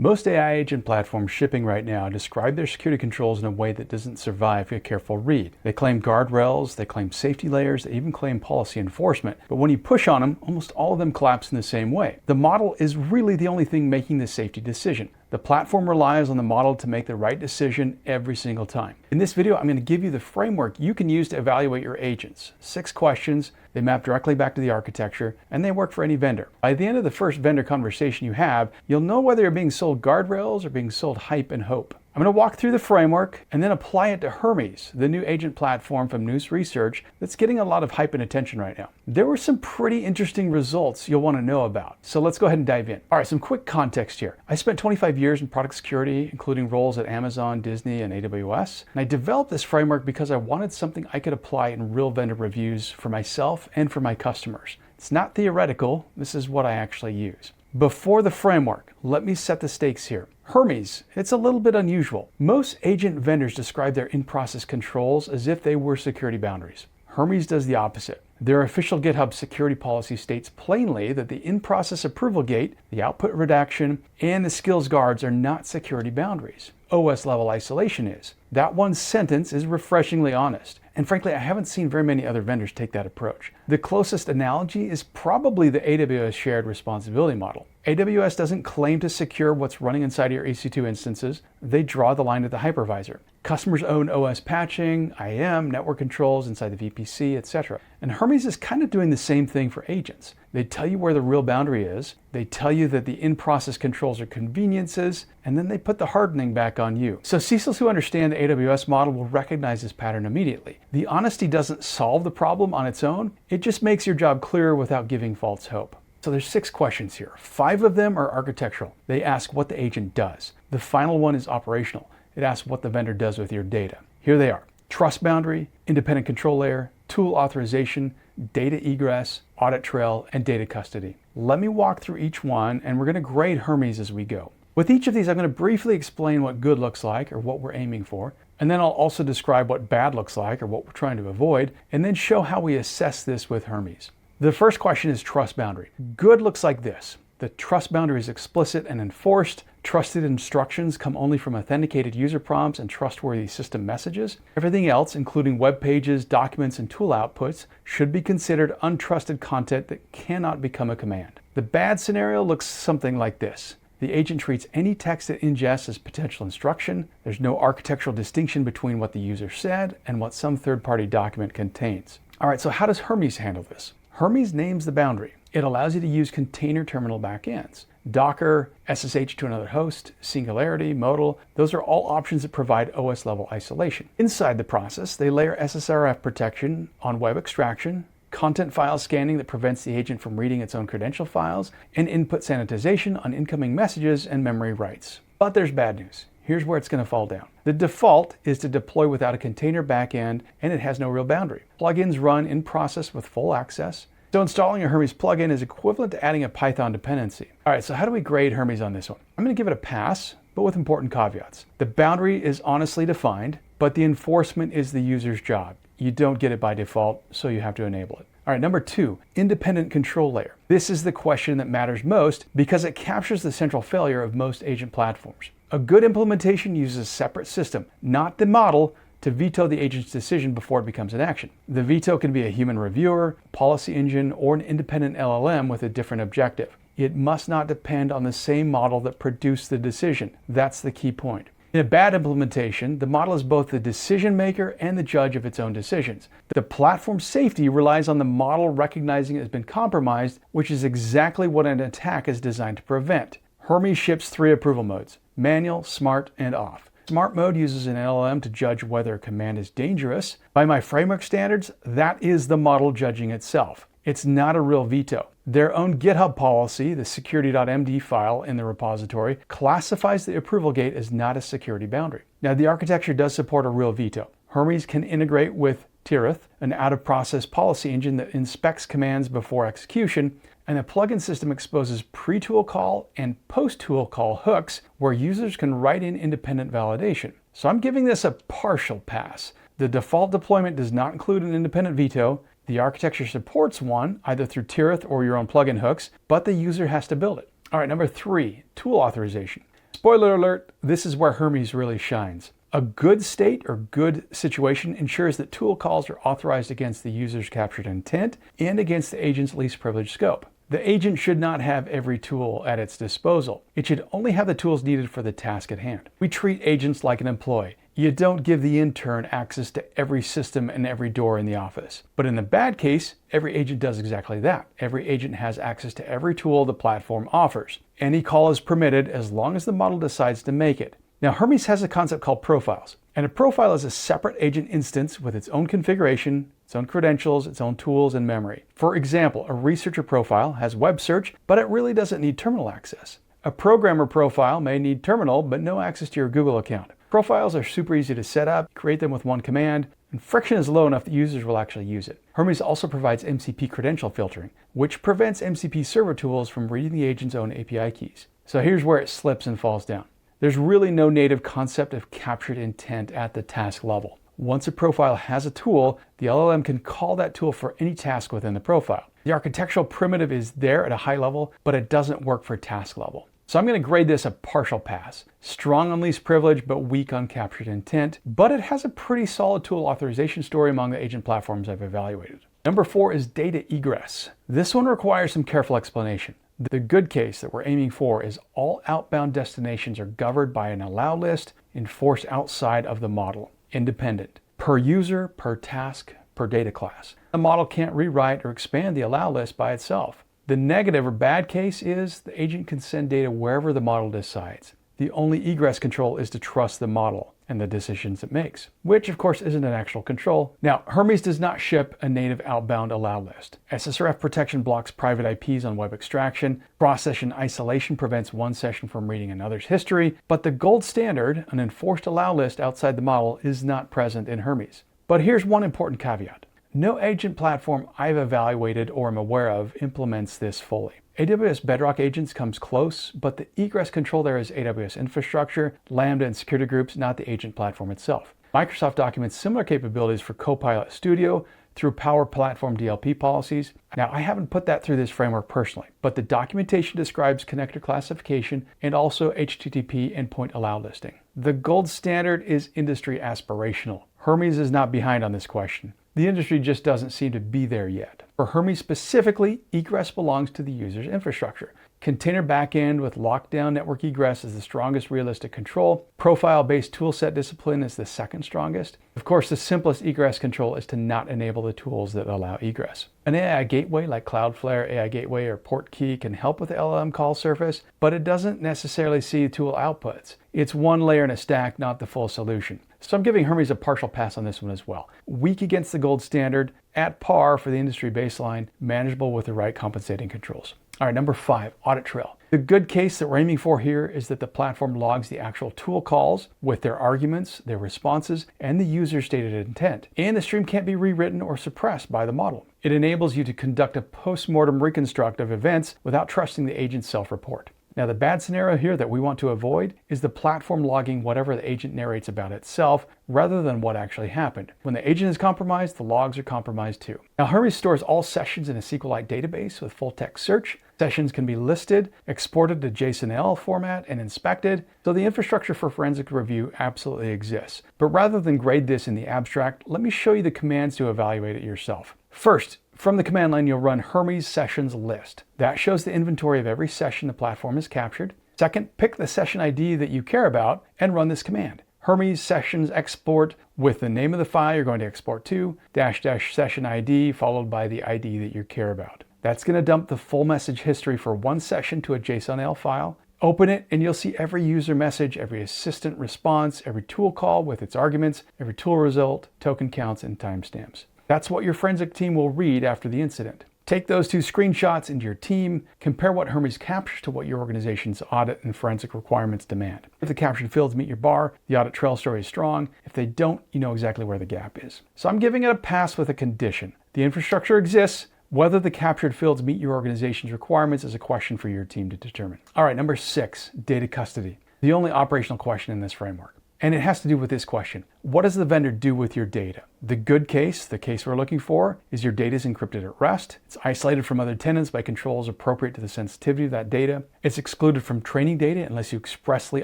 Most AI agent platforms shipping right now describe their security controls in a way that doesn't survive a careful read. They claim guardrails, they claim safety layers, they even claim policy enforcement. But when you push on them, almost all of them collapse in the same way. The model is really the only thing making the safety decision. The platform relies on the model to make the right decision every single time. In this video, I'm going to give you the framework you can use to evaluate your agents. 6 questions, they map directly back to the architecture, and they work for any vendor. By the end of the first vendor conversation you have, you'll know whether you're being sold guardrails or being sold hype and hope. I'm going to walk through the framework and then apply it to Hermes, the new agent platform from Nous Research that's getting a lot of hype and attention right now. There were some pretty interesting results you'll want to know about, so let's go ahead and dive in. All right, some quick context here. I spent 25 years in product security, including roles at Amazon, Disney, and AWS, and I developed this framework because I wanted something I could apply in real vendor reviews for myself and for my customers. It's not theoretical, this is what I actually use. Before the framework, let me set the stakes here. Hermes, it's a little bit unusual. Most agent vendors describe their in-process controls as if they were security boundaries. Hermes does the opposite. Their official GitHub security policy states plainly that the in-process approval gate, the output redaction, and the skills guards are not security boundaries. OS level isolation is. That one sentence is refreshingly honest. And frankly, I haven't seen very many other vendors take that approach. The closest analogy is probably the AWS Shared Responsibility model. AWS doesn't claim to secure what's running inside your EC2 instances. They draw the line at the hypervisor. Customers own OS patching, IAM, network controls inside the VPC, etc. And Hermes is kind of doing the same thing for agents. They tell you where the real boundary is, they tell you that the in-process controls are conveniences, and then they put the hardening back on you. So CISOs who understand the AWS model will recognize this pattern immediately. The honesty doesn't solve the problem on its own, it just makes your job clearer without giving false hope. So there's 6 questions here. 5 of them are architectural. They ask what the agent does. The final one is operational. It asks what the vendor does with your data. Here they are: trust boundary, independent control layer, tool authorization, data egress, audit trail, and data custody. Let me walk through each one, and we're going to grade Hermes as we go. With each of these, I'm going to briefly explain what good looks like, or what we're aiming for, and then I'll also describe what bad looks like, or what we're trying to avoid, and then show how we assess this with Hermes. The first question is trust boundary. Good looks like this. The trust boundary is explicit and enforced. Trusted instructions come only from authenticated user prompts and trustworthy system messages. Everything else, including web pages, documents, and tool outputs, should be considered untrusted content that cannot become a command. The bad scenario looks something like this. The agent treats any text it ingests as potential instruction. There's no architectural distinction between what the user said and what some third-party document contains. All right, so how does Hermes handle this? Hermes names the boundary. It allows you to use container terminal backends. Docker, SSH to another host, Singularity, Modal, those are all options that provide OS level isolation. Inside the process, they layer SSRF protection on web extraction, content file scanning that prevents the agent from reading its own credential files, and input sanitization on incoming messages and memory writes. But there's bad news. Here's where it's going to fall down. The default is to deploy without a container backend, and it has no real boundary. Plugins run in process with full access. So installing a Hermes plugin is equivalent to adding a Python dependency. All right, so how do we grade Hermes on this one? I'm going to give it a pass, but with important caveats. The boundary is honestly defined, but the enforcement is the user's job. You don't get it by default, so you have to enable it. All right, number 2, independent control layer. This is the question that matters most because it captures the central failure of most agent platforms. A good implementation uses a separate system, not the model, to veto the agent's decision before it becomes an action. The veto can be a human reviewer, policy engine, or an independent LLM with a different objective. It must not depend on the same model that produced the decision. That's the key point. In a bad implementation, the model is both the decision maker and the judge of its own decisions. The platform's safety relies on the model recognizing it has been compromised, which is exactly what an attack is designed to prevent. Hermes ships 3 approval modes: manual, smart, and off. Smart mode uses an LLM to judge whether a command is dangerous. By my framework standards, that is the model judging itself. It's not a real veto. Their own GitHub policy, the security.md file in the repository, classifies the approval gate as not a security boundary. Now, the architecture does support a real veto. Hermes can integrate with Tirith, an out-of-process policy engine that inspects commands before execution, and the plugin system exposes pre-tool call and post-tool call hooks where users can write in independent validation. So I'm giving this a partial pass. The default deployment does not include an independent veto. The architecture supports one, either through Tirith or your own plugin hooks, but the user has to build it. All right, number 3, tool authorization. Spoiler alert, this is where Hermes really shines. A good state or good situation ensures that tool calls are authorized against the user's captured intent and against the agent's least privileged scope. The agent should not have every tool at its disposal. It should only have the tools needed for the task at hand. We treat agents like an employee. You don't give the intern access to every system and every door in the office. But in the bad case, every agent does exactly that. Every agent has access to every tool the platform offers. Any call is permitted as long as the model decides to make it. Now, Hermes has a concept called profiles, and a profile is a separate agent instance with its own configuration, its own credentials, its own tools, and memory. For example, a researcher profile has web search, but it really doesn't need terminal access. A programmer profile may need terminal, but no access to your Google account. Profiles are super easy to set up, create them with one command, and friction is low enough that users will actually use it. Hermes also provides MCP credential filtering, which prevents MCP server tools from reading the agent's own API keys. So here's where it slips and falls down. There's really no native concept of captured intent at the task level. Once a profile has a tool, the LLM can call that tool for any task within the profile. The architectural primitive is there at a high level, but it doesn't work for task level. So I'm going to grade this a partial pass. Strong on least privilege, but weak on captured intent, but it has a pretty solid tool authorization story among the agent platforms I've evaluated. Number 4 is data egress. This one requires some careful explanation. The good case that we're aiming for is all outbound destinations are governed by an allow list enforced outside of the model, independent, per user, per task, per data class. The model can't rewrite or expand the allow list by itself. The negative or bad case is the agent can send data wherever the model decides. The only egress control is to trust the model and the decisions it makes, which of course isn't an actual control. Now, Hermes does not ship a native outbound allow list. SSRF protection blocks private IPs on web extraction. Cross-session isolation prevents one session from reading another's history, but the gold standard, an enforced allow list outside the model, is not present in Hermes. But here's one important caveat. No agent platform I've evaluated or am aware of implements this fully. AWS Bedrock Agents comes close, but the egress control there is AWS infrastructure, Lambda, and security groups, not the agent platform itself. Microsoft documents similar capabilities for Copilot Studio through Power Platform DLP policies. Now, I haven't put that through this framework personally, but the documentation describes connector classification and also HTTP endpoint allow listing. The gold standard is industry aspirational. Hermes is not behind on this question. The industry just doesn't seem to be there yet. For Hermes specifically, egress belongs to the user's infrastructure. Container backend with lockdown network egress is the strongest realistic control. Profile-based toolset discipline is the second strongest. Of course, the simplest egress control is to not enable the tools that allow egress. An AI gateway like Cloudflare AI Gateway or Portkey can help with the LLM call surface, but it doesn't necessarily see tool outputs. It's one layer in a stack, not the full solution. So I'm giving Hermes a partial pass on this one as well. Weak against the gold standard, at par for the industry baseline, manageable with the right compensating controls. All right, number 5, Audit Trail. The good case that we're aiming for here is that the platform logs the actual tool calls with their arguments, their responses, and the user stated intent. And the stream can't be rewritten or suppressed by the model. It enables you to conduct a post-mortem reconstruct of events without trusting the agent's self-report. Now, the bad scenario here that we want to avoid is the platform logging whatever the agent narrates about itself rather than what actually happened. When the agent is compromised, the logs are compromised too. Now, Hermes stores all sessions in a SQLite database with full text search. Sessions can be listed, exported to JSON-L format, and inspected, so the infrastructure for forensic review absolutely exists. But rather than grade this in the abstract, let me show you the commands to evaluate it yourself. First, from the command line, you'll run Hermes sessions list. That shows the inventory of every session the platform has captured. Second, pick the session ID that you care about and run this command. Hermes sessions export with the name of the file you're going to export to, -- session ID, followed by the ID that you care about. That's going to dump the full message history for one session to a JSON-L file. Open it and you'll see every user message, every assistant response, every tool call with its arguments, every tool result, token counts, and timestamps. That's what your forensic team will read after the incident. Take those 2 screenshots into your team, compare what Hermes captures to what your organization's audit and forensic requirements demand. If the captured fields meet your bar, the audit trail story is strong. If they don't, you know exactly where the gap is. So I'm giving it a pass with a condition. The infrastructure exists. Whether the captured fields meet your organization's requirements is a question for your team to determine. All right, number 6, data custody. The only operational question in this framework. And it has to do with this question. What does the vendor do with your data? The good case, the case we're looking for, is your data is encrypted at rest. It's isolated from other tenants by controls appropriate to the sensitivity of that data. It's excluded from training data unless you expressly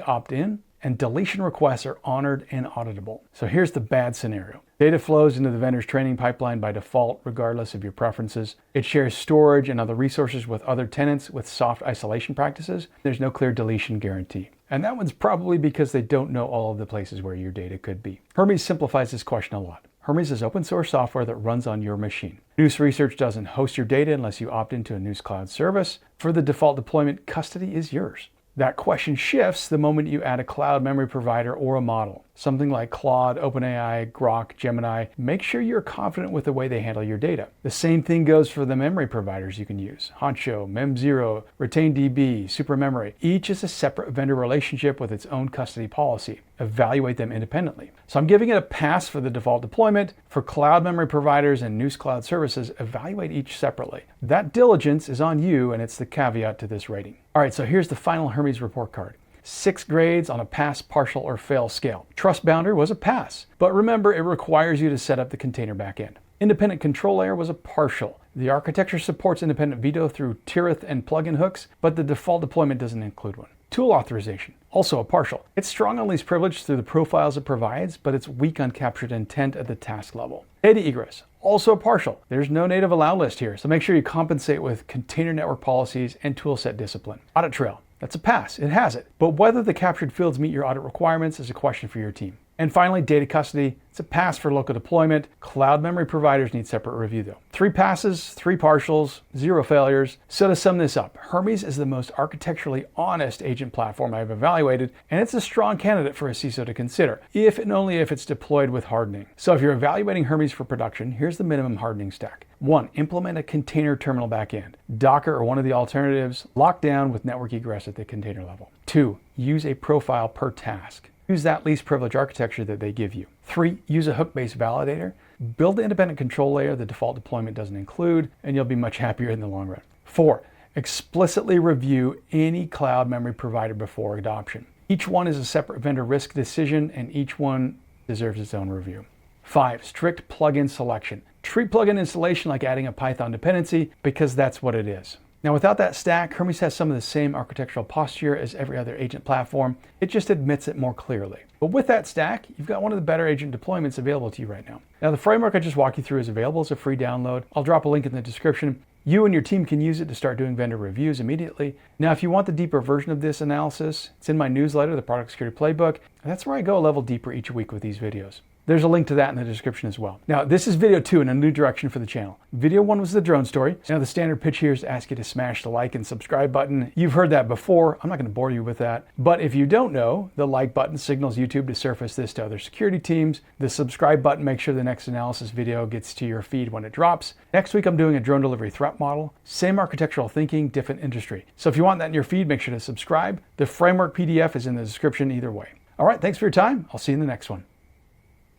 opt in. And deletion requests are honored and auditable. So here's the bad scenario. Data flows into the vendor's training pipeline by default, regardless of your preferences. It shares storage and other resources with other tenants with soft isolation practices. There's no clear deletion guarantee. And that one's probably because they don't know all of the places where your data could be. Hermes simplifies this question a lot. Hermes is open source software that runs on your machine. Nous Research doesn't host your data unless you opt into a Nous Cloud service. For the default deployment, custody is yours. That question shifts the moment you add a cloud memory provider or a model. Something like Claude, OpenAI, Grok, Gemini. Make sure you're confident with the way they handle your data. The same thing goes for the memory providers you can use. Honcho, Mem0, RetainDB, Supermemory. Each is a separate vendor relationship with its own custody policy. Evaluate them independently. So I'm giving it a pass for the default deployment. For cloud memory providers and Nous Cloud services, evaluate each separately. That diligence is on you, and it's the caveat to this rating. All right, so here's the final Hermes report card. 6 grades on a pass, partial, or fail scale. Trust Bounder was a pass, but remember it requires you to set up the container backend. Independent control layer was a partial. The architecture supports independent veto through Tirith and plugin hooks, but the default deployment doesn't include one. Tool authorization, also a partial. It's strong on least privilege through the profiles it provides, but it's weak on captured intent at the task level. Data egress, also a partial. There's no native allow list here, so make sure you compensate with container network policies and toolset discipline. Audit Trail, that's a pass, it has it. But whether the captured fields meet your audit requirements is a question for your team. And finally, data custody. It's a pass for local deployment. Cloud memory providers need separate review though. 3 passes, 3 partials, 0 failures. So to sum this up, Hermes is the most architecturally honest agent platform I've evaluated, and it's a strong candidate for a CISO to consider, if and only if it's deployed with hardening. So if you're evaluating Hermes for production, here's the minimum hardening stack. 1. Implement a container terminal backend. Docker or one of the alternatives, lock down with network egress at the container level. 2. Use a profile per task. Use that least privilege architecture that they give you. 3. Use a hook-based validator. Build the independent control layer the default deployment doesn't include, and you'll be much happier in the long run. 4. Explicitly review any cloud memory provider before adoption. Each one is a separate vendor risk decision, and each one deserves its own review. 5. Strict plugin selection. Treat plugin installation like adding a Python dependency, because that's what it is. Now without that stack, Hermes has some of the same architectural posture as every other agent platform. It just admits it more clearly. But with that stack, you've got one of the better agent deployments available to you right now. Now the framework I just walked you through is available as a free download. I'll drop a link in the description. You and your team can use it to start doing vendor reviews immediately. Now, if you want the deeper version of this analysis, it's in my newsletter, the Product Security Playbook. And that's where I go a level deeper each week with these videos. There's a link to that in the description as well. Now, this is video 2 in a new direction for the channel. Video 1 was the drone story. Now, the standard pitch here is to ask you to smash the like and subscribe button. You've heard that before. I'm not going to bore you with that. But if you don't know, the like button signals YouTube to surface this to other security teams. The subscribe button makes sure the next analysis video gets to your feed when it drops. Next week, I'm doing a drone delivery threat model. Same architectural thinking, different industry. So if you want that in your feed, make sure to subscribe. The framework PDF is in the description either way. All right, thanks for your time. I'll see you in the next one.